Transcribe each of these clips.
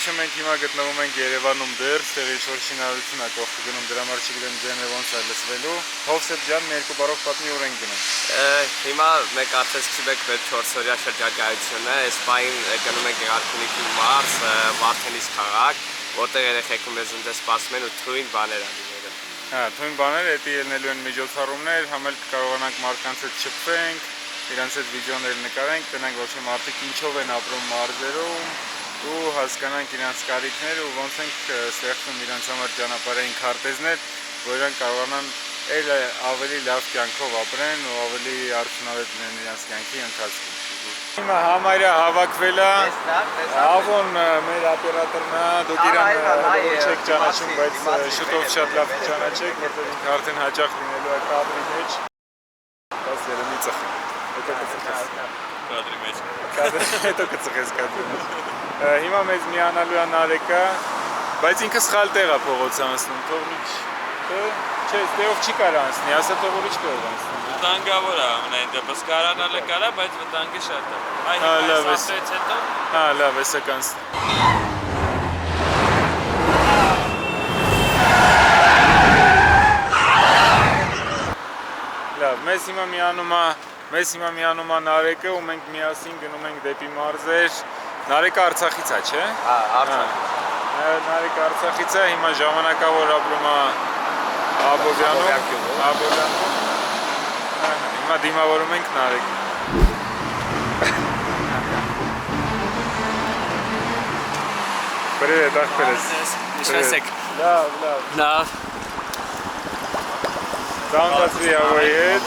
Այսինքն մենք հիմա գտնվում ենք Երևանում դեռ, ստեղ ինչ-որ շինարարություն է կողքը գնում, դրա համար չգիտեմ ձենը ոնց է լսվելու։ Հովսեփ ջան, մի երկու բառով պատմի ուր ենք գնում։ Հիմա մենք արդեն սկսում ենք մեր 4-օրյա շրջագայությունը, այս պահին գնում ենք Գեղարքունիքի մարզ, Վարդենիս քաղաք, որտեղ երեխեքը մեզ ընդ սպասում են ու թույն բաներ ալիները։ Հա, թույն բաներ, դա ելնելու են միջոցառումներ, համել կարողանանք մարդկանց հետ շփվենք, իրancs հետ վիդեոներ նկարենք, տնենք ոչ թե մարդիկ ինչով են ապրում մարզերում ու հասկանանք իրancs կարիքները ու ոնց ենք ստեղծում իրancs համար ճանապարհային քարտեզներ, որ իրանք կարողանան ավելի լավ կյանքով ապրեն ու ավելի արդյունավետ լինեն իրancs կյանքի ընթացքում։ Հիմա համարյա հավաքվել է, Ավոն մեր օպերատորն է, դուք իրան չեք ճանաչում, բայց շուտով շատ լավ ճանաչեք, որտեղ ինքը արդեն հաճախ լինելու է կադրի մեջ։ Բայց երևի ծխի։ Հետո կծխես։ Կադրի մեջ։ Հետո կծխես կադրի մեջ։ Հիմա մեզ միանալու է Նարեկը, բայց ինքը սխալ տեղ է փողոց անցնում, թող մի չէ, ստեղով չի կարա անցնի, ասա թող ուրիշ տեղով անցնի։ Վտանգավոր է ամենայն դեպս, կարանալը կարա, բայց վտանգի շատ է։ Այ լավ է։ հետո։ Հա, լավ է, սա կանցնի։ Լավ, մեզ հիմա միանում է Նարեկը ու մենք միասին գնում ենք դեպի մարզեր։ Նարեկը Արցախից է, չէ՞։ Հա, Արցախ։ Նարեկը Արցախից է, հիմա ժամանակավոր ապրում է Աբովյանում։ Հիմա դիմավորում ենք Նարեկին։ Привет, ախպերս։ Ինչպես եք։ Լավ։ Լավ։ Ծանոթացվի Ավոյի հետ։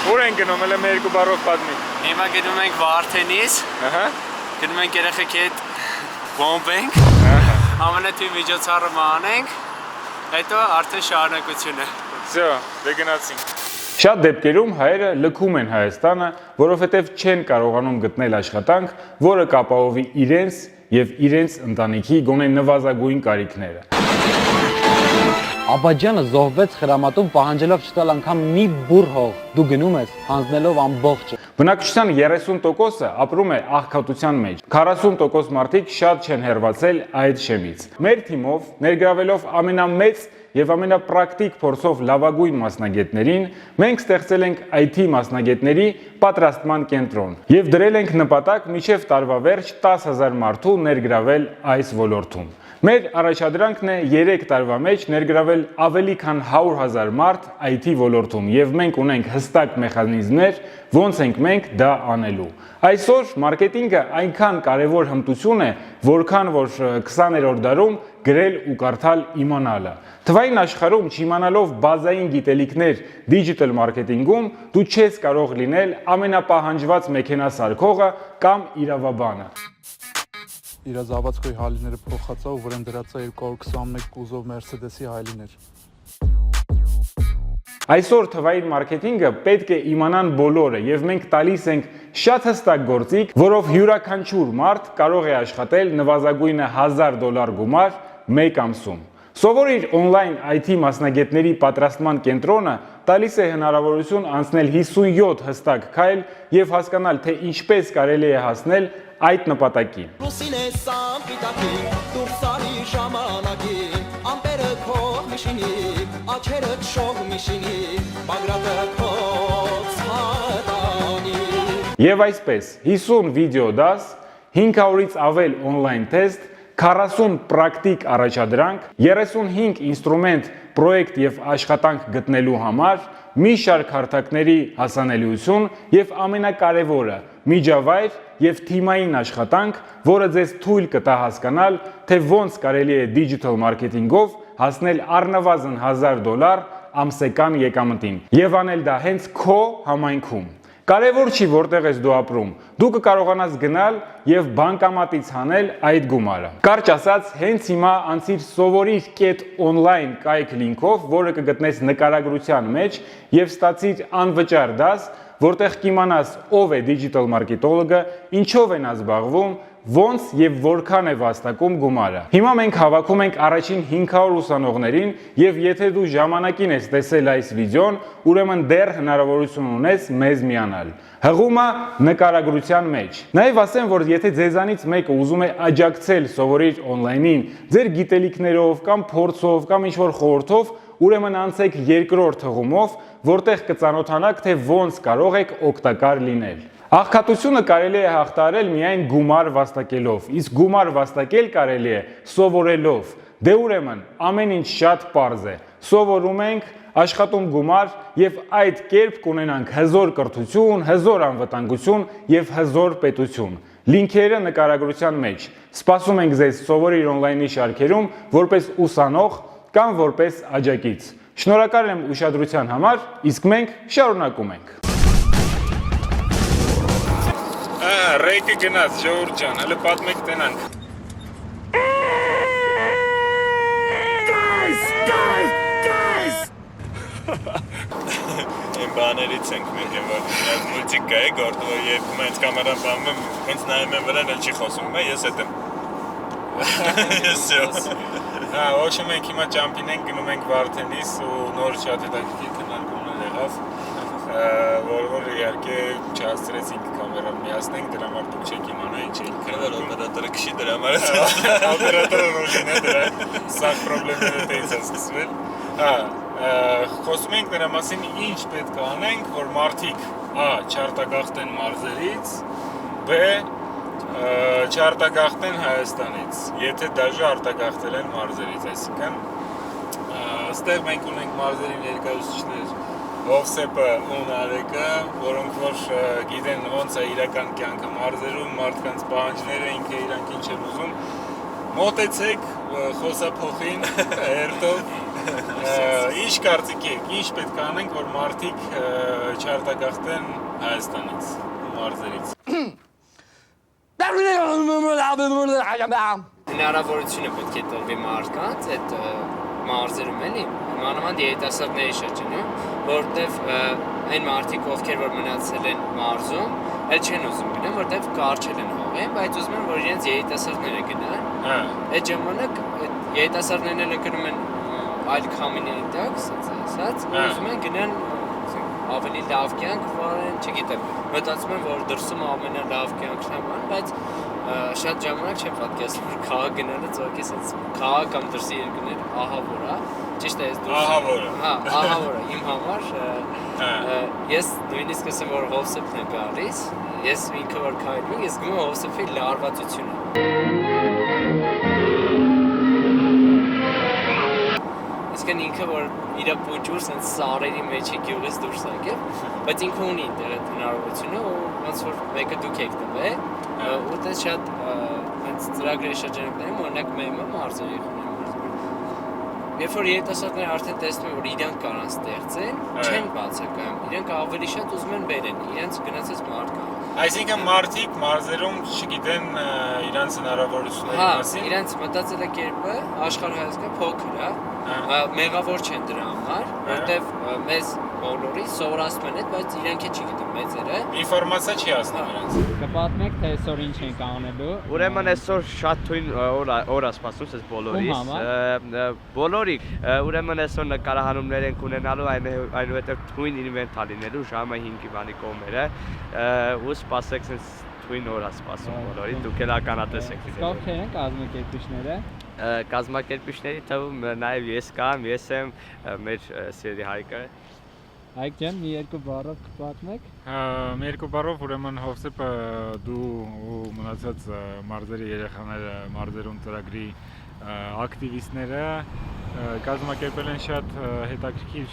Ուր ենք գնում, էլ մի երկու բառով պատմի։ Հիմա գնում ենք Վարդենիս։ Գնում ենք երեխեքի հետ բոմբենք։ Ամենաթույն միջոցառումը անենք։ Հետո արդեն շարունակություն է։ Всё, դե գնացինք։ Շատ դեպքերում հայերը լքում են Հայաստանը, որովհետև չեն կարողանում գտնել աշխատանք, որը կապահովի իրենց եւ իրենց ընտանիքի գոնե նվազագույն կարիքները։ Աբաջանը զոհվեց խրամատում պահանջելով չտալ անգամ մի բուռ հող, դու գնում ես հանձնելով ամբողջը։ Բնակչության 30%-ը ապրում է աղքատության մեջ։ 40% մարդիկ շատ չեն հեռացել այդ շեմից։ Մեր թիմով, ներգրավելով ամենամեծ եւ ամենապրակտիկ փորձով լավագույն մասնագետներին, մենք ստեղծել ենք IT մասնագետների պատրաստման կենտրոն եւ դրել ենք նպատակ մինչեւ տարվա վերջ 10,000 մարդու ներգրավել այս ոլորտում։ Մեր առաջադրանքն է 3 տարվա մեջ ներգրավել ավելի քան 100,000 մարդ IT ոլորտում եւ մենք ունենք հստակ մեխանիզմներ, ոնց ենք մենք դա անելու։ Այսօր մարքեթինգը այնքան կարևոր հմտություն է, որքան որ 20-րդ դարում գրել ու կարդալ իմանալը։ Թվային աշխարհում չիմանալով բազային գիտելիքներ դիջիտալ մարքեթինգում դու չես կարող լինել ամենապահանջված մեքենա սարքողը կամ իրավաբանը։ Իր զավացքոյի հալիները փոխածա ու վրան դրածա 221 կուզով Mercedes-ի հալիներ։ Այսօր թվային մարքեթինգը պետք է իմանան բոլորը եւ մենք տալիս ենք շատ հստակ գործիք, որով յուրաքանչյուր մարդ կարող է աշխատել նվազագույնը $1000 գումար մեկ ամսում։ Սովորիր on-line IT մասնագետների պատրաստման կենտրոնը տալիս է հնարավորություն անցնել 57 հստակ քայլ եւ հասկանալ, թե ինչպես կարելի է հասնել այդ նպատակին։ Եվ այսպես 50 վիդեո դաս, 500-ից ավել on-line տեստ, 40 պրակտիկ առաջադրանք, 35 ինստրումենտ պրոյեկտ եւ աշխատանք գտնելու համար, մի շարք հարթակների հասանելիություն եւ ամենակարևորը՝ միջավայր եւ թիմային աշխատանք, որը ձեզ թույլ կտա հասկանալ, թե ոնց կարելի է դիջիտալ մարքեթինգով հասնել առնվազն $1000 ամսական եկամտին եւ անել դա հենց քո համայնքում։ Կարևոր չի որտեղ ես դու ապրում, դու կկարողանաս գնալ եւ բանկամատից հանել այդ գումարը։ Կարճ ասած, հենց հիմա անցիր սովորիր.online կայք լինքով, որը կգտնես նկարագրության մեջ եւ ստացիր անվճար դաս, որտեղ կիմանաս ով է դիջիտալ մարքետոլոգը, ինչով են զբաղվում, ոնց եւ որքան է վաստակում գումարը։ Հիմա մենք հավաքում ենք առաջին 500 ուսանողներին եւ եթե դու ժամանակին ես տեսել այս վիդեոն, ուրեմն դեռ հնարավորություն ունես մեզ միանալ։ Հղումը նկարագրության մեջ։ Նաեւ ասեմ, որ եթե ձեզանից մեկը ուզում է աջակցել սովորիր on-line-ին, ձեր գիտելիքներով կամ փորձով կամ ինչ-որ խորհրդով, ուրեմն անցեք երկրորդ հղումով, որտեղ կծանոթանաք, թե ոնց կարող եք օգտակար լինել։ Աղքատությունը կարելի է հաղթահարել միայն գումար վաստակելով, իսկ գումար վաստակել կարելի է սովորելով։ Դե ուրեմն ամեն ինչ շատ պարզ է։ Սովորում ենք, աշխատում գումար եւ այդ կերպ կունենանք հզոր կրթություն, հզոր անվտանգություն եւ հզոր պետություն։ Լինքերը նկարագրության մեջ։ Սպասում ենք ձեզ սովորիր on-line-ի շարքերում որպես ուսանող կամ որպես աջակից։ Շնորհակալ եմ ուշադրության համար, իսկ մենք շարունակում ենք։ Ռեյկը գնաց, ժողովուրդ ջան, հələ պատմեք տենանք։ Այն բաներից ենք մենք եմ որ մուլտիկա է գործում որ երբ մենք կամերան բանում հենց նայում եմ վրան էլ չի խոսում ես հետ եմ ես Ոչմ ենք հիմա ճամփին ենք գնում ենք Վարդենիս ու նոր շատ հետաքրքիր քննարկումներ եղավ որ իհարկե չհասցրեցինք կամերան միացնենք դրա համար դուք չեք իմանա ինչ եք քննարկում օպերատորը քշի դրա համար օպերատորը ռոլին է դրա սա խնդիրները դից է սկսվել խոսում ենք դրա մասին ինչ պետք է անենք որ մարդիկ a չարտագաղթեն մարզերից b չարտագաղթեն Հայաստանից եթե դաժե արտագաղթել են մարզերից այսինքն այստեղ մենք ունենք մարզերի ներկայացուցիչներ Հովսեփը ու Նարեկը, որոնք որ գիտեն ոնց է իրական կյանքը մարզերում, մարդկանց պահանջները, ինքը իրանք ինչ են ուզում։ Մոտեցեք խոսափոխին, հերթով, ինչ կարծիք եք, ինչ պետք է անենք, որ մարդիկ չարտագաղթեն Հայաստանից ու մարզերից։ Հնարավորությունը պետք է տրվի մարդկանց այդ մարզերում էլի, մանավանդ երիտասարդների շրջանում, որտեվ այն մարդիկ, ովքեր որ մնացել են մարզում, էլ չեն ուզում գնան, որտեվ կարճել են հողին, բայց ուզում են, որ իրենց երիտասարդները գնան։ Այդ ժամանակ երիտասարդներն էլ գնում են այլ քամիների տակ, ասած, ուզում են գնան ավելի լավ կյանք վարեն, չգիտեմ, մտածում են, որ դրսում ամենալավ կյանքն է բան, բայց շատ ժամանակ չեմ պատկերացնում, որ քաղաք գնալը ծոքի sense քաղաք կամ դրսի երկրներ ահավոր է, ճիշտ է, ես դուրս ահավոր է։ Հա, ահավոր է իմ համար։ Ես նույնիսկ ասեմ, որ Հովսեփն է գալիս, ես ինքը որ քայլում եմ, ես գնում եմ Հովսեփի լարվածությունը։ Իսկն ինքը որ իր փոճուր sense սարերի մեջ է գյուղից դուրս եկել, բայց ինքը ունի դեռ այդ հնարավորությունը ու ոնց որ մեկը դուք եք տվել, ու դա շատ sense ծրագրերի շրջանակներում օրինակ մեմը մարզերի խմեմ։ Երբ որ երիտասարդները արդեն տեսնում են, որ իրանք կարան ստեղծեն, չեն բացակայում, իրանք ավելի շատ ուզում են բերեն իրենց գնացած մարդկանց։ Այսինքն մարդիկ մարզերում չգիտեն իրանց հնարավորությունների մասին։ Իրանց մտածելակերպը աշխարհայացքը փոքր է, մեղավոր չեն դրա համար, որտեվ մեզ բոլորի սովորացնում են այդ, բայց իրանք է չգիտեն մեծերը։ Ինֆորմացիա չի հասնում իրանց։ Կպատմեք թե այսօր ինչ ենք անելու։ Ուրեմն այսօր շատ թույն օր ասպասում ես բոլորիս։ Բոլորի ուրեմն այսօր նկարահանումներ ենք ունենալու այնուհետև թույն ինվենտար լինելու ժամը 5-ի բանի կողմերը ու սպասեք sense թույն օր ասպասում բոլորի դուք էլ ականատես եք։ Ովքեր են կազմակերպիչները։ Կազմակերպիչների թվում նաև ես կամ ես եմ մեր սիրելի Հայկը։ Հայկ ջան, մի երկու բառով կպատմեք։ Մի երկու բառով ուրեմն Հովսեփը դու ու մնացած մարզերի երեխաները մարզերում ծրագրի ակտիվիստները կազմակերպել են շատ հետաքրքիր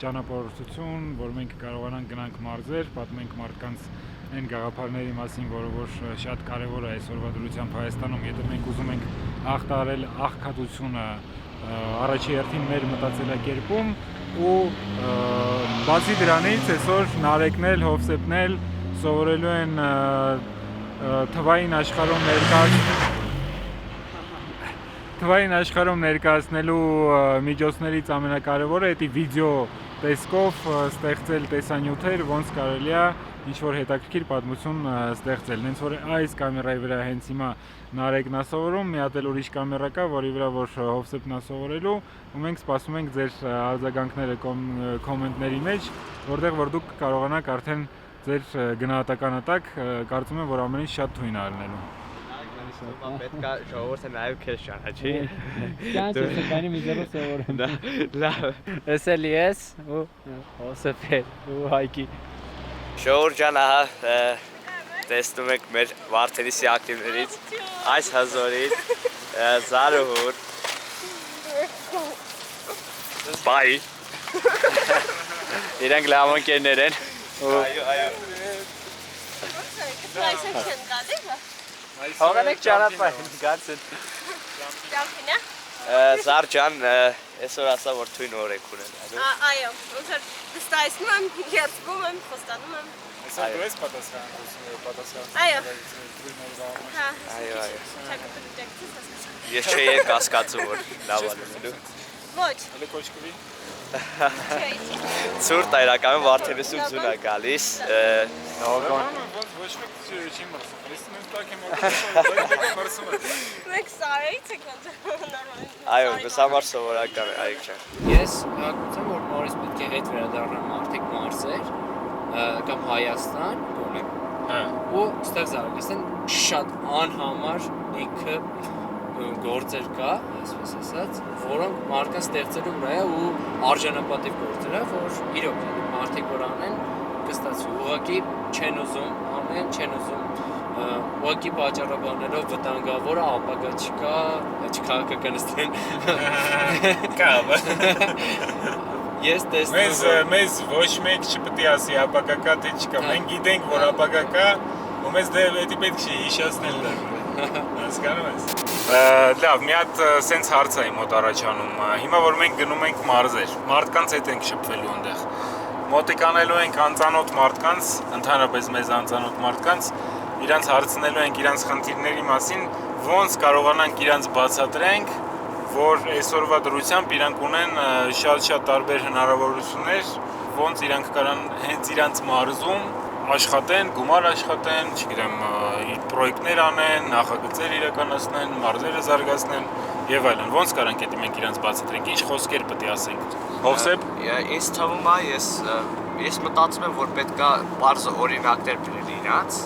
ճանապարհորդություն, որ մենք կարողանանք գնանք մարզեր, պատմենք մարդկանց այն գաղափարների մասին, որը որ շատ կարևոր է այսօրվա դրությամբ Հայաստանում, եթե մենք ուզում ենք հաղթահարել աղքատությունը առաջի հերթին մեր մտածելակերպում ու բացի դրանից այսօր Նարեկն էլ, Հովսեփն էլ սովորելու են թվային աշխարհում ներկայացնելու միջոցներից ամենակարևորը դա վիդեո տեսքով ստեղծել տեսանյութեր, ոնց կարելի է ինչ որ հետաքրքիր պատմություն ստեղծել։ Հենց որ այս կամերայի վրա հենց հիմա Նարեկն է սովորում, մի հատ էլ ուրիշ կամերա կա, որի վրա որ Հովսեփն է սովորելու, ու մենք սպասում ենք ձեր արձագանքները կոմենտների մեջ, որտեղ որ դուք կարողանաք արդեն ձեր գնահատականը տակ, կարծում եմ, որ ամեն ինչ շատ թույն է ալնելու։ պետք է ժողովուրդը նաև քեզ ճանաչի։ Կանչես կանի մի ձեռով սովորում։ Լավ։ Էսելի ես ու Հովսեփ ու Հայկի։ Ժողովուրդ ջան, ահա տեսնում եք մեր Վարդենիսի ակտիվներից այս հազորից Զարուհուր Բայ Իրանք լավ ընկերներ են։ Այո Հողանեք ճանապարհ գացին։ Զար ջան, այսօր ասա որ թույն օրենք ունեն։ Այո, ոնց դստայսնում եմ, երբում եմ, խոստանում եմ։ Այսօր դու ես պատասխան։ Այո։ Այո։ Չակտուր Ես չէի կասկածում որ լավ ալու։ Ոչ։ Հələ կոչկվի։ Ցուրտ իրականում Վարդենիսում ձուն է գալիս։ Ոչ մեկ չի մրսում։ Ես տակ եմ մրսում։ Մեկ սարից եք ոնց նորմալ։ Այո, գսամար սովորական է, այք ջան։ Ես հակուցեմ որ նորից պետք է հետ վերադառնամ արդեն մարզեր կամ Հայաստան գոնե։ Ու ստեղ զարգացան շատ անհամար ինքը գործեր կա, այսպես ասած, որոնք մարդկանց ստեղծելու վրա է ու արժանապատիվ գործեր է, որ իրոք մարդիկ որ անեն կստացվի։ Ուղղակի չեն ուզում ամեն, չեն ուզում ուղղակի պատճառաբանելով վտանգավոր ապագա չկա, չքաղաքականստեն։ Կա։ Ես տեսնում Մեզ ոչ մեկ չպետք է ասի ապագա կա թե չկա։ Մենք գիտենք որ ապագա կա, ու մեզ դե պետք չի հիշեցնել դա։ Հասկանում ես։ Լավ, մի հատ սենց հարց է իմ մոտ առաջանում։ Հիմա որ մենք գնում ենք մարզեր, մարդկանց հետ ենք շփվելու այնտեղ։ Մոտիկանելու ենք անծանոթ մարդկանց, ընդհանրապես մեզ անծանոթ մարդկանց, իրանց հարցնելու ենք իրանց խնդիրների մասին, ոնց կարողանանք իրանց բացատրենք, որ այսօրվա դրությամբ իրանք ունեն շատ տարբեր հնարավորություններ, ոնց իրանք կարան հենց իրանց մարզում աշխատեն, գումար աշխատեն, չգիտեմ, պրոյեկտներ անեն, նախագծեր իրականացնեն, մարզերը զարգացնեն եւ այլն։ Ոնց կարանք դա մենք իրանց բացատրենք, ինչ խոսքեր պետք է ասենք։ Հովսեփ, Ինձ թվում է, ես մտածում եմ, որ պետք է բարձ օրինակներ բերել իրանց,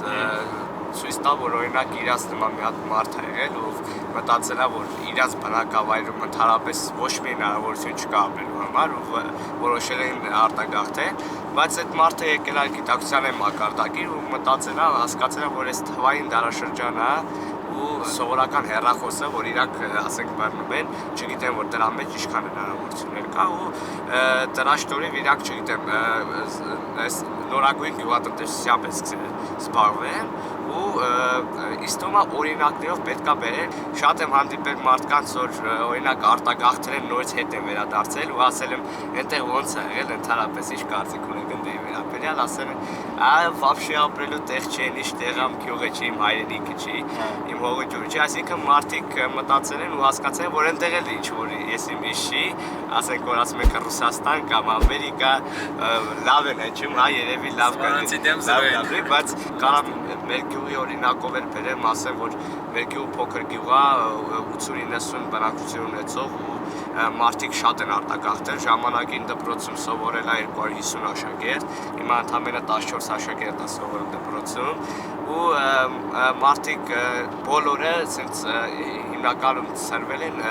ցույց տա, որ օրինակ իրանց նման մի հատ մարդ է եղել, ով մտածել է, որ իրանց բնակավայրում ընդհանրապես ոչ մի հնարավորություն չկա ապրելու համար, ու որոշել են արտագաղթել, բայց այդ մարդը եկել է գիտակցության մակարդակին ու մտածել է, հասկացել է, որ այս թվային դարաշրջանը ու սովորական հեռախոսը, որ իրանք ասենք բռնում են, չգիտեմ որ դրա մեջ ինչքան հնարավորություններ կա ու դրա շնորհիվ իրանք չգիտեմ այս նորագույն գյուղատնտեսությամբ են սկսել զբաղվել ու իստոմա օրինակներով պետք է բերել շատ եմ հանդիպել մարդկանց որ օրինակ արտագաղթել են նորից հետ են վերադարձել ու ասել եմ այնտեղ ոնց է եղել ընդհանրապես ինչ կարծիք ունեք ընդդեմ վերաբերյալ ասել են вообще ապրելու տեղ չէ ինչ տեղամ գյուղը չի իմ հայրենիքը չի իմ հողը ջուրը չի այսինքն մարդիկ մտածել են ու հասկացել որ այնտեղ էլ ինչ որ ես իմ ինչ չի ասենք որ ասում եք Ռուսաստան կամ Ամերիկա լավ են հեչում հա երևի լավ կլինի բայց կարամ մեր գյուղի օրինակով էլ բերեմ ասեմ որ մեր գյուղ փոքր գյուղ է 80-90 բնակչություն ունեցող ու մարդիկ շատ են արտագաղթել ժամանակին դպրոցում սովորել է 250 աշակերտ հիմա ընդամենը 14 աշակերտ է սովորում դպրոցում ու մարդիկ բոլորը ասենց հիմնականում ծրվել են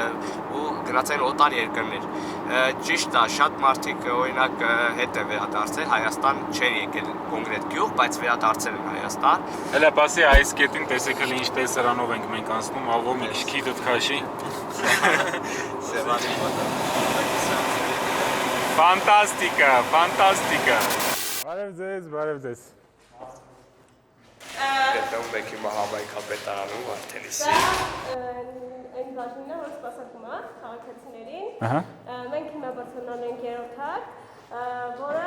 ու գնացել օտար երկրներ ճիշտ է շատ մարդիկ օրինակ հետ է վերադարձել Հայաստան չեն եկել կոնկրետ գյուղ բայց վերադարձել են Հայաստան հələ բասի այս կետին տեսեք էլ ինչ տեսարանով ենք մենք անցնում ալվո մի քիչ դուք քաշի Սևանի Ֆանտաստիկա Բարև ձեզ Դեռ մեկ հիմա համայնքապետարանում Վարդենիսի Այն բաժինը, որ սպասարկում է քաղաքացիներին, մենք հիմա բարձրանալու ենք երրորդ հատ, որը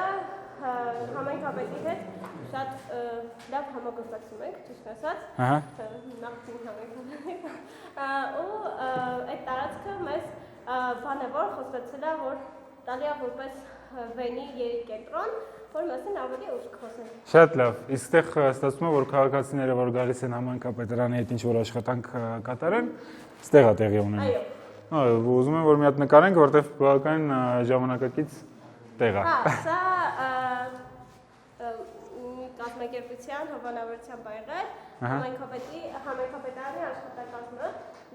համայնքապետի հետ շատ լավ համագործակցում ենք, ճիշտ ասած, նախկին համայնքապետի ու այդ տարածքը մեզ բան է, որ խոստացել է, որ տալի է որպես վենի երիտ կենտրոն, որ մասին ավելի ուշ խոսենք։ Շատ լավ։ Իսկ այդտեղ ստացվում է, որ քաղաքացիները, որ գալիս են համայնքապետարանի հետ ինչ-որ աշխատանք կատարեն, այստեղ է տեղի ունենում։ Այո։ Ուզում եմ, որ մի հատ նկարենք, որտեղ բավական ժամանակակից տեղ է։ Հա, սա կազմակերպության հովանավորության բայրեր, համայնքապետարանի աշխատակազմը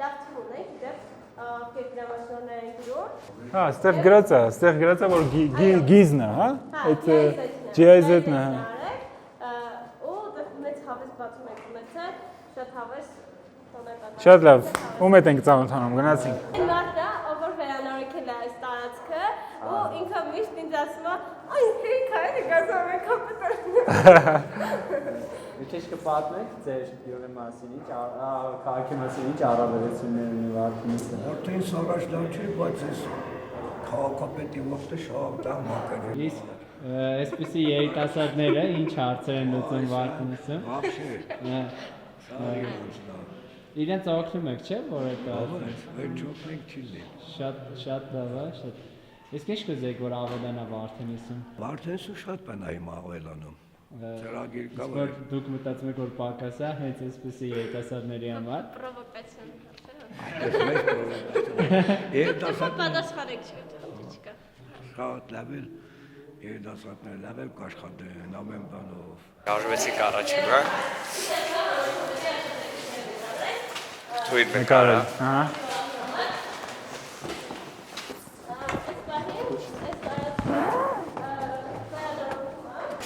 լավ թվում ունենք, դեպ Ֆեդերացիոներ են գրում։ Հա, այստեղ գրած է, որ գիզն է, հա? Այդ GIZ-ն է, հա։ Ու դեռ մեծ հավես բացում ենք ունեցել, շատ հավես տոնակատար։ Շատ լավ։ Ում հետ ենք ծանոթանում, գնացինք։ Այն մարդը, ով որ վերանորոգել է այս տարածքը, ու ինքը միշտ ինձ ասում է, «Այ հեքա է գազամենքապետարանը»։ Եթե կպատմեք ձեր յոնե մասին, քաղաքի մասին ինչ առավելություններ ունի Վարդենիսը։ Արդեն առաջ լավ չէ, բայց այս քաղաքապետի ոտը շատ դամակար է։ Իսկ այսպիսի երիտասարդները ինչ հարցեր են լուծում Վարդենիսը։ Իրենց օգնում եք, չէ՞, որ այդ Վերջ օգնենք չի լինի։ շատ լավ է, շատ։ Իսկ ինչ կուզեք, որ ավելանա Վարդենիսում։ Վարդենիսը շատ բան է ավելանում։ Ծրագիր կա, որ դուք մտածում եք, որ պակաս է հենց այսպիսի երիտասարդների համար։ Պրովոկացիոն երիտասարդ պատասխանեք չկա։ շատ լավ է, երիտասարդները լավ է կաշխատեն ամեն բանով։ Շարժվեցինք առաջին, հա։ Թույլ Նկարել, հա։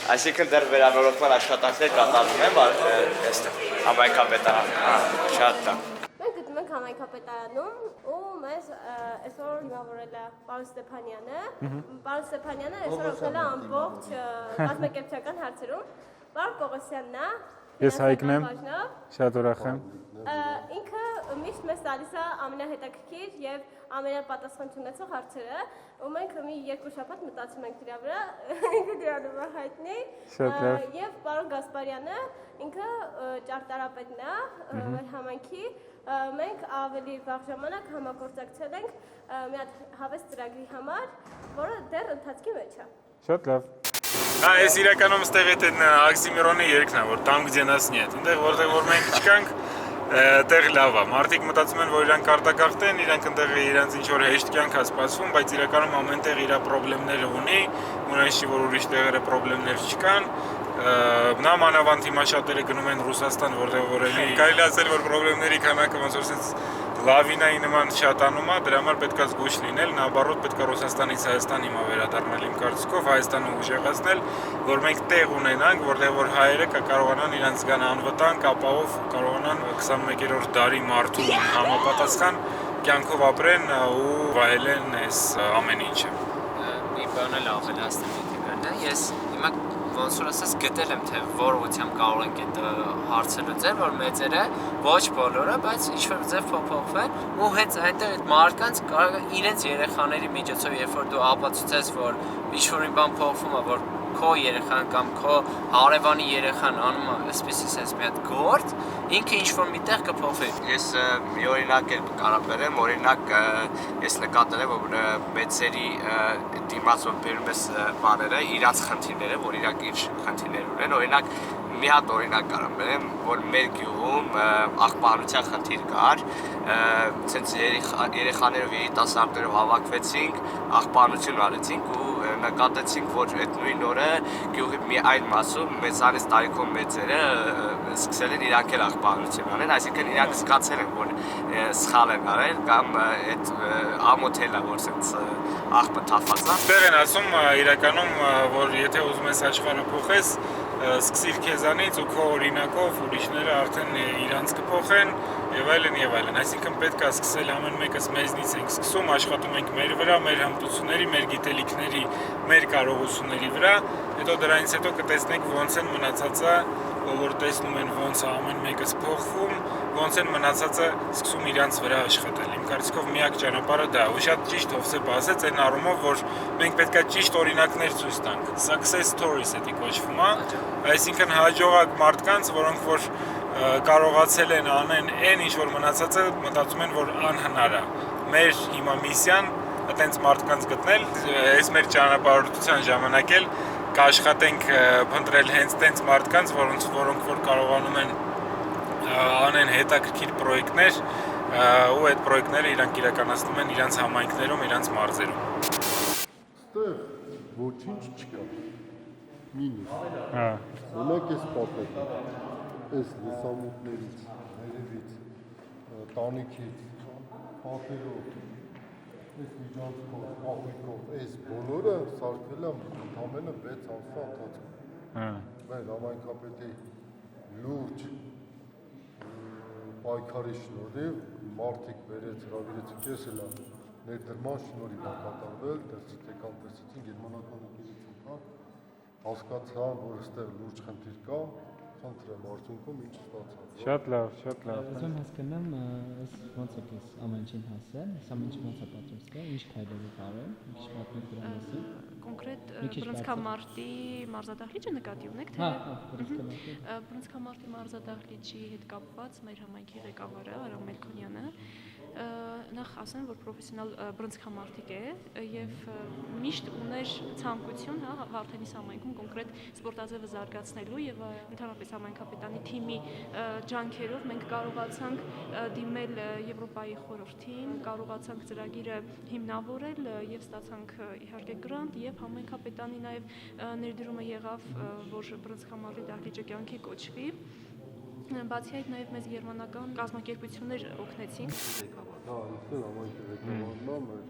Այսինքն դեռ վերանորոգման աշխատանքներ կատարվում են այստեղ համայնքապետարանում։ Շատ լավ։ Մենք գտնում ենք համայնքապետարանում ու մեզ այսօր հիմնավորել է պարոն Ստեփանյանը։ Պարոն Ստեփանյանը այսօր օգնել է ամբողջ կազմակերպչական հարցերում։ Պարոն Պողոսյանն է։ Ես Հայկն եմ։ Շատ ուրախ եմ։ Ինքը միշտ մեզ տալիս է ամենահետաքրքիր եւ ամենապատասխան ունեցող հարցերը, ու մենք մի երկու շաբաթ մտածում ենք դրա վրա, ինքը դրանով է հայտնի։ Շատ լավ։ Եվ պարոն Գասպարյանը, ինքը ճարտարապետն է մեր համայնքի, մենք ավելի վաղ ժամանակ համագործակցել ենք մի հատ հավես ծրագրի համար, որը դեռ ընթացքի մեջ է։ Շատ լավ։ Հա, ես իրականում ստեղ այդ Աքսիմիրոնի երգն է, որ там где нас нет։ Այնտեղ որտեղ որ մենք չկանք, տեղ լավ է։ Մարդիկ մտածում են, որ իրանք արտագաղթ են, իրանք այնտեղ իրանց ինչ որ հեշտ կյանք է սպասվում, բայց իրականում ամեն տեղ իր խնդիրները ունի, ունես չի որ ուրիշ տեղերը խնդիրներ չկան։ Նա մանավանդ հիմա շատերը գնում են Ռուսաստան, որտեղ որ էլի կարելի ասել, որ խնդիրների քանակը ոնց որ sense լավինայի նման շատանում է, դրա համար պետք է զգույշ լինել, наоборот պետք է Ռուսաստանից Հայաստան հիմա վերադառնալ իմ կարծիքով, Հայաստանը ուժեղացնել, որ մենք տեղ ունենանք, որտեղ որ հայերը կարողանան իրենց զգան անվտանգ, ապահով կարողանան 21-րդ դարի մարդու համապատասխան կյանքով ապրեն ու վայելեն այս ամեն ինչը։ Մի բան էլ ավելացնեմ, ես հիմա ոնց որ ասած գտել եմ թե որ ուղղությամբ կարող ենք այդ հարցը լուծել, որ մեծերը ոչ բոլորը, բայց ինչ որ ձև փոփոխվեն ու հենց այնտեղ այդ մարդկանց կարող է իրենց երեխաների միջոցով, երբ որ դու ապացուցես, որ ինչ որ մի բան փոխվում է, որ քո երեխան կամ քո հարևանի երեխան անում է այսպեսի sense մի հատ գործ, ինքը ինչ որ միտեղ կփոխվի։ Ես մի օրինակ էլ կարող բերեմ, օրինակ ես նկատել եմ, որ մեծերի դիմաց որ բերում ես բաները, իրաց խնդիրները, որ իրանք ինչ խնդիրներ ունեն, օրինակ մի հատ օրինակ կարող բերեմ, որ մեր գյուղում աղբանության խնդիր կար, ցենց երեխաներով երիտասարդներով հավաքվեցինք, աղբանություն արեցինք ու նկատեցինք, որ այդ նույն օրը գյուղի մի այլ մասում մեծանից տարիքով մեծերը սկսել են իրանք էլ աղբանություն անել, այսինքն իրանք զգացել են, որ սխալ են արել կամ այդ ամոթել է, որ ցենց աղբը թափած է։ Դեռ են ասում իրականում, որ եթե ուզում ես աշխարհը փոխես, սկսիր քեզանից ու քո օրինակով ուրիշները արդեն իրանց կփոխեն եւ այլն, այսինքն պետք է սկսել ամեն մեկս մեզնից ենք սկսում, աշխատում ենք մեր վրա, մեր հմտությունների, մեր գիտելիքների, մեր կարողությունների վրա, հետո դրանից հետո կտեսնենք ոնց են մնացածը, որ տեսնում են ոնց է ամեն մեկս փոխվում, ոնց են մնացածը սկսում իրանց վրա աշխատել։ Իմ կարծիքով միակ ճանապարհը դա է, ու շատ ճիշտ Հովսեփ ասեց այն առումով, որ մենք պետք է ճիշտ օրինակներ ցույց տանք։ Success stories էդի կոչվում է, այսինքն հաջողակ մարդկանց, որոնք որ կարողացել են անեն այն ինչ որ մնացածը մտածում են որ անհնար է։ Մեր հիմա միսիան այդպես մարդկանց գտնել, այս մեր ճանապարհորդության ժամանակ էլ կաշխատենք փնտրել հենց տենց մարդկանց, որոնք որ կարողանում են անեն հետաքրքիր պրոյեկտներ ու այդ պրոյեկտները իրանք իրականացնում են իրանց համայնքներում, իրանց մարզերում։ Ստեղ ոչինչ չկա։ Մինուս։ Հա։ Մենակ էս պատերը, էս լուսամուտներից, ներևից, տանիքից, պատերով, էս միջանցքով, կահույքով, էս բոլորը սարքվել է ընդամենը 6 ամսվա ընթացքում։ Հա։ Մեր համայնքապետի լուրջ պայքարի շնորհիվ մարդիկ վերեց հրավիրեցին, ես էլ ներդրման շնորհիվ կատարվել, տեսեցին գերմանական ընկերություն, հասկացան, որ այստեղ լուրջ խնդիր կա, խնդրեմ արդյունքում ինչ ստացավ։ Շատ լավ, շատ լավ։ Ուզում հասկանամ, ոնց է քեզ ամեն ինչին հասել, ամեն ինչ ոնց է պատրաստել, ինչ քայլերով արել, ինչ պատմեք դրա մասին։ Կոնկրետ բռնցքամարտի մարզադահլիճը նկատի ունեք, թե բռնցքամարտի մարզադահլիճի հետ կապված մեր համայնքի ղեկավարը Արամ Մելքոնյանը նախ ասեմ, որ պրոֆեսիոնալ բռնցքամարտիկ է եւ միշտ ուներ ցանկություն, հա, Վարդենիս համայնքում կոնկրետ սպորտաձևը զարգացնելու եւ ընդհանրապես համայնքապետանի թիմի ջանքերով մենք կարողացանք դիմել Եվրոպայի խորհրդին, կարողացանք ծրագիրը հիմնավորել եւ ստացանք իհարկե գրանտ եւ համայնքապետանի նաեւ ներդրումը եղավ, որ բռնցքամարտի դահլիճը կյանքի կոչվի։ Բացի այդ նաև մեզ գերմանական կազմակերպություններ օգնեցին։ Հա, այստեղ համայնքի ղեկավարն է, մեր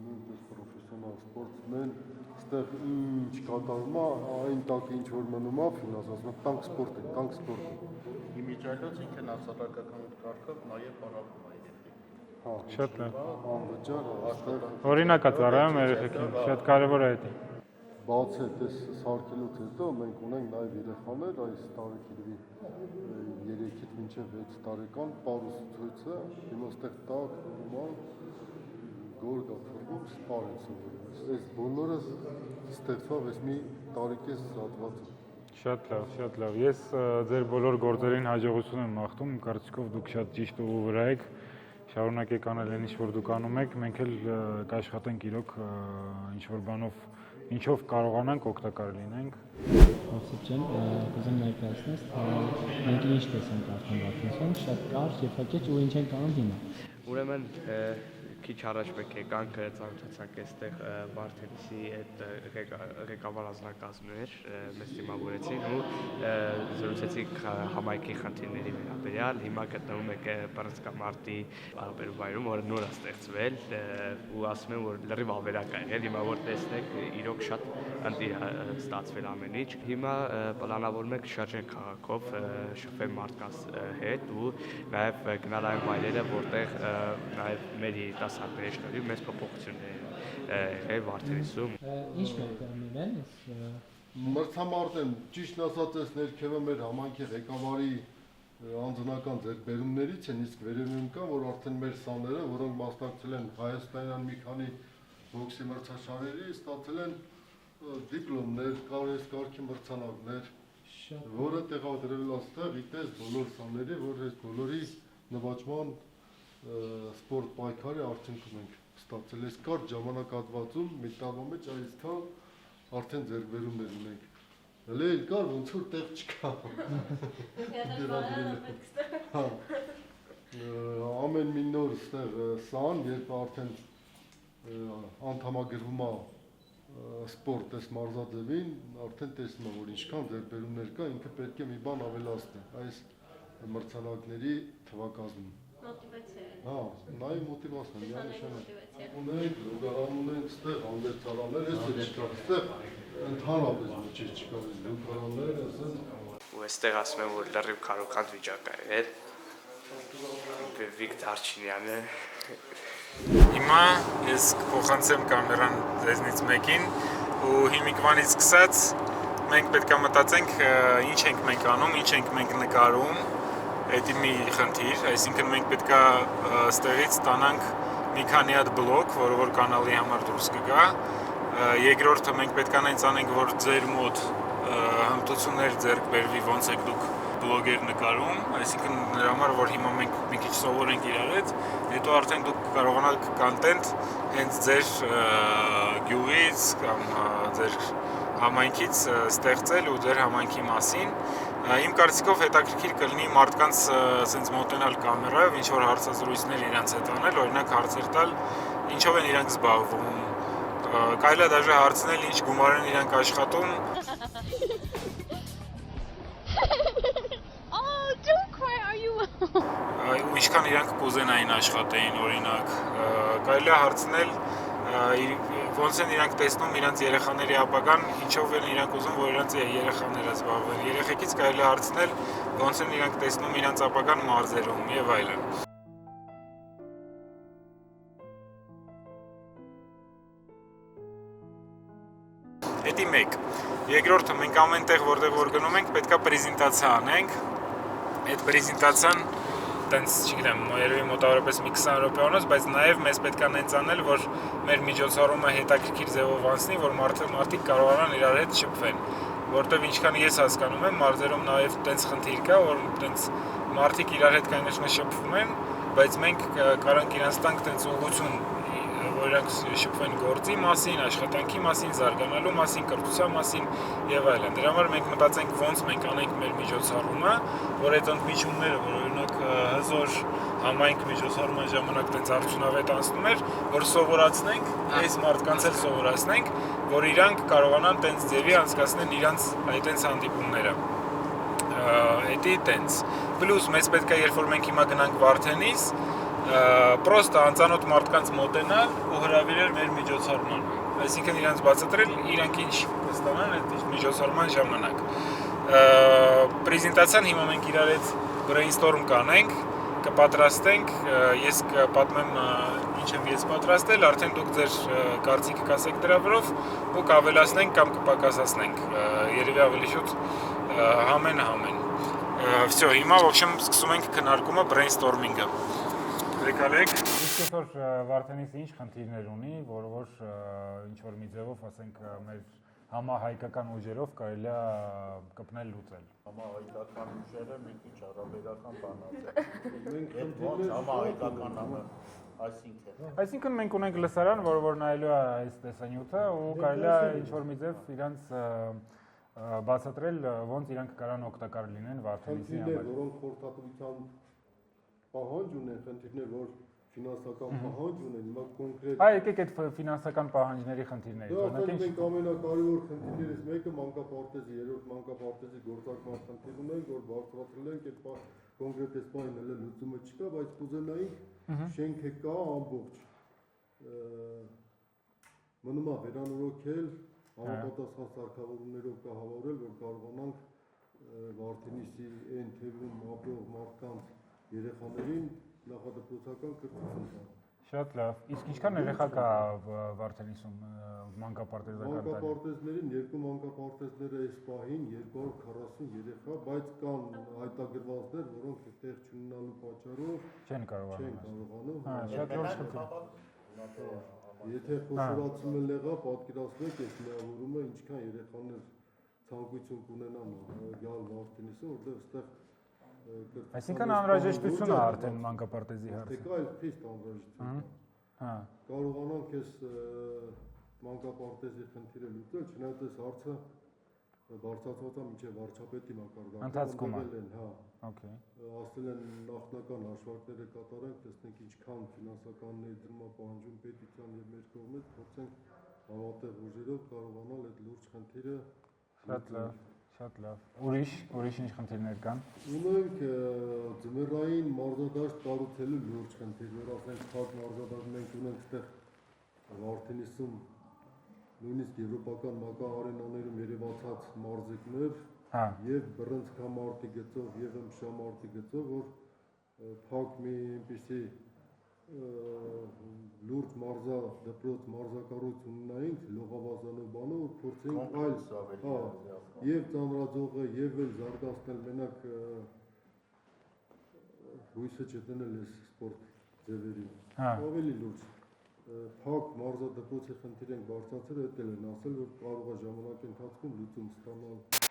նույնպես պրոֆեսիոնալ սպորտսմեն, այստեղ ինչ կատարում է, այն տակ ինչ որ մնում է, ֆինանսացնում տանկ սպորտին։ Իմիջիայլոց ինքն հասարակական կարգով նաև պարապում է երեխեքին։ Հա, շատ լավ։ Անվճար այստեղ Օրինակ է ծառայում երեխեքին, շատ կարևոր է դա։ Բաց է դες սարքելուց հետո մենք ունենք նաև երեխաներ, այս տարեքերի 3-ից մինչև 6 տարեկան պարուսուցույցը, հիմա այստեղ տակ, նորմալ, գորգա թռվում, սպար են սովորում։ Այս բոլորը ստեղծված այս մի տարեկես հատվածում։ Շատ լավ։ Ես ձեր բոլոր գործերին հաջողություն եմ մաղթում, կարծիքով դուք շատ ճիշտ ուղու վրա եք։ Շարունակեք անել այն ինչ որ դուք անում եք, մենք էլ կաշխատենք իրոք ինչ որ բանով ինչով կարողանանք օգտակար լինենք։ Ոսիպ ջան, կուզեմ ներկայացնես, թե մենք ինչ տեսանք արդեն Վարդենիսում, շատ կարճ եւ հակեճ ու ինչ ենք անում հիմա։ Ուրեմն քիչ առաջ մենք եկանք ծանոթացանք այստեղ Վարդենիսի այդ ղեկավար անձնակազմներ մեզ դիմավորեցին ու զրուցեցինք համայնքի խնդիրների վերաբերյալ։ Հիմա գտնվում ենք բռնցքամարտի բարբերվայրում, որը նոր է ստեղծվել ու ասում եմ, որ լրիվ ավերակ է եղել, հիմա որ տեսնեք իրոք շատ ընտիր է ստացվել ամեն ինչ։ Հիմա պլանավորում ենք շրջեն քաղաքով շփվել մարդկանց հետ ու նաև գնալ այն վայրերը, որտեղ նաև մեր երիտասարդների շնորհիվ մեծ փոփոխություններ եղել Վարդենիսում։ Ինչ մեկնել են այս Մրցամարտեն ճիշտ ասած այս ներքևը մեր համայնքի ղեկավարի անձնական ձեռքբերումներից են, իսկ վերևում կան, որ արդեն մեր սաները, որոնք մասնակցել են հայաստանյան մի քանի բոքսի մրցաշարերի, ստացել են դիպլոմներ, կարգի մրցանակներ, որը տեղադրվել աստեղ իտես բոլոր սաների, որ այս բոլորի նվաճման սպորտ պայքարի արդյունքում ենք ստացել։ Այս կարճ ժամանակահատվածում մի տարվա մեջ այսքան արդեն ձեռքբերումներ ունենք։ Հələ կար ոնց որ տեղ չկա։ Ամեն մի նոր ստեղ սան, երբ արդեն անդամագրվում է սպորտ այս մարզաձևին, արդեն տեսնում է, որ ինչքան ձեռքբերումներ կա, ինքը պետք է մի բան ավելացնի այս մրցանակների թվակազմում։ Մոտիվացիա։ Հա, նայ մոտիվացիա, միանշանակ։ Ունենք, լոգարան ունենք, ստեղ հանդերձարաններ, այս չկա, ստեղ ընդհանրապես ոչինչ չկա, լոգարաններ, ասեն։ Ու այստեղ ասում եմ, որ լրիվ քարոքանդ վիճակ է եղել։ Վիկ Դարչինյանը։ Հիմա ես կփոխանցեմ կամերան ձեզնից մեկին ու հիմիկվանից սկսած մենք պետք է մտածենք ինչ ենք մենք անում, ինչ ենք մենք նկարում, դա մի խնդիր, այսինքն մենք պետք է ստեղից ստանանք մի քանի հատ բլոկ, որը որ կանալի համար դուրս կգա, երկրորդը մենք պետք է նայց անենք, որ ձեր մոտ հմտություններ ձեռք բերվի, ոնց եք դուք բլոգեր նկարում, այսինքն նրա համար որ հիմա մենք մի քիչ սովորենք իրար հետ, հետո արդեն դուք կարողանաք content հենց ձեր գյուղից կամ ձեր համայնքից ստեղծել ու ձեր համայնքի մասին։ Իմ կարծիքով հետաքրքիր կլինի մարդկանց սենց մոտենալ կամերայով, ինչ որ հարցազրույցներ իրանց հետ անել, օրինակ հարցեր տալ, ինչով են իրանք զբաղվում, կարելի է դաժե հարցնել ինչ գումար են իրանք աշխատում։ Oh, don't cry, are you? Ու ինչքան իրանք կուզենային աշխատեին, օրինակ, կարելի է հարցնել ոնց են իրանք տեսնում իրանք երեխաների ապագան, ինչով են իրանք ուզում, որ իրանք երեխաները զբաղվեն։ Երեխեքից կարելի է հարցնել ոնց են իրանք տեսնում իրանք ապագան մարզերում եւ այլն։ Էդի մեկ։ Երկրորդը մենք ամեն տեղ որտեղ որ գնում ենք, պետքա պրեզենտացիա անենք։ Այդ պրեզենտացիան տենց, չգիտեմ, երևի մոտավորապես մի 20 րոպեանոց, բայց նաև մեզ պետք է նենց անել, որ մեր միջոցառումը հետաքրքիր ձևով անցնի, որ մարդիկ կարողանան իրար հետ շփվեն, որտեղ ինչքան ես հասկանում եմ, մարզերում նաև տենց խնդիր կա, որ տենց մարդիկ իրար հետ կանեշնը շփվում են, բայց մենք կարանք իրանց տանք տենց ուղղություն, որ իրանք շփվեն գործի մասին, աշխատանքի մասին, զարգանալու մասին, կրթության մասին եւ այլն։ Դրա համար մենք մտածենք ոնց մենք անենք մեր միջոցառումը, որ այդ ընդմիջումները, որ օրինակ հզոր համայնք միջոցառման ժամանակ տենց արդյունավետ անցնում էր, որ սովորացնենք, այս մարդկանց էլ սովորացնենք, որ իրանք կարողանան տենց ձևի անցկացնել իրանց այդ տենց հանդիպումները։ Էդի տենց։ Պլյուս մեծ պետք է երբ որ մենք հիմա գնանք Վարդենիս, պրոստը անծանոթ մարդկանց մոտենալ ու հրավիրել մեր միջոցառման։ Այսինքն իրանց բացատրել, իրանք ինչ կստանան այդ միջոցառման ժամանակ։ Պրեզենտացիան հիմա մենք իրար հետ brainstorm կանենք, կպատրաստենք, ես կպատմեմ ինչ եմ ես պատրաստել, արդեն դուք ձեր կարծիքը կասեք դրա վրով ու կավելացնենք կամ կպակասացնենք, երևի ավելի շուտ համեն։ Всё, հիմա в общем սկսում ենք քննարկումը brainstorming-ը։ Եկալեք։ Իսկ այսօր Վարդենիսը ինչ խնդիրներ ունի, որ ինչ որ մի ձևով, ասենք, մեր համահայկական ուժերով կարելի է կպնել լուծել։ Համահայկական ուժերը մի քիչ արաբերական բանած է։ Մենք ոնց համահայկականանը, Այսինքն մենք ունենք լսարան, որ նայելու է այս տեսանյութը ու կարելի է ինչ որ մի ձև իրանց բացատրել ոնց իրանք կարան օգտակար լինեն Վարդենիսի համար։ Խնդիրներ, որոնք խորհրդատվության պահանջ ունեն, խնդիրներ, որ ֆինանսական պահանջ ունեն, հիմա կոնկրետ։ Այ եկեք այդ ֆինանսական պահանջների խնդիրներից օրինակ մենք ամենակարևոր խնդիրներից մեկը մանկապարտեզի, երրորդ մանկապարտեզի գործարկման խնդիր ունենք, որ բարձրացրել ենք այդ կոնկրետ այս բանը հələ լուծումը չկա, բայց կուզենայինք շենքը կա ամբողջ։ Մնում է վերանորոգել, համապատասխան սարքավորումներով կահավորել, որ կարողանանք Վարդենիսի այն թևում ապրող մարդկանց երեխաներին նախադպրոցական կրթություն տան։ Շատ լավ։ Իսկ ինչքան երեխա կա Վարդենիսում մանկապարտեզական տանը։ Մանկապարտեզներին երկու մանկապարտեզները այս պահին 240 երեխա, բայց կան հայտագրվածներ, որոնք այդտեղ չունենալու պատճառով չեն կարողանում։ Շատ լուրջ խնդիր։ Եթե խոշորացում են եղա, պատկերացնեք այս միավորումը ինչքան երեխաներ ցանկություն կունենան գալ Վարդենիսը, որտեղ այստեղ Այսինքն անհրաժեշտություն է արդեն մանկապարտեզի հարցը։ Դե կա այլ խիստ անհրաժեշտություն։ Կարողանանք այս մանկապարտեզի խնդիրը լուծել, չնայած այս հարցը բարձրացված է մինչև վարչապետի մակարդակում։ Ընթացքում է։ Okay։ Ասել են նախնական հաշվարկները կատարենք, տեսնենք ինչքան ֆինանսական ներդրում պահանջում պետության եւ մեր կողմից, փորձենք համատեղ ուժերով կարողանալ այդ լուրջ խնդիրը։ Շատ լավ։ Ուրիշ ինչ խնդիրներ կան։ Ունենք ձմեռային մարզադաշտ կառուցելու լուրջ խնդիր, որ ասենք փակ մարզադաշտ մենք ունենք այդտեղ Վարդենիսում նույնիսկ եվրոպական մակարենաներում երևացած մարզիկներ եւ բռնցքամարտի գծով եւ ըմբշամարտի գծով, որ փակ մի այնպիսի լուրջ դպրոց մարզակառույց ունենայինք լողավազանով բանով ու փորձենք այլ եւ ծանրաձողը եւ էլ զարգացնել մենակ հույսը չտնել այս սպորտ ձևերին ավելի լուրջ փակ մարզադպրոցի խնդիր ենք բարձրացրել, դա էլ են ասել, որ կարող է ժամանակի ընթացքում լուծում ստանալ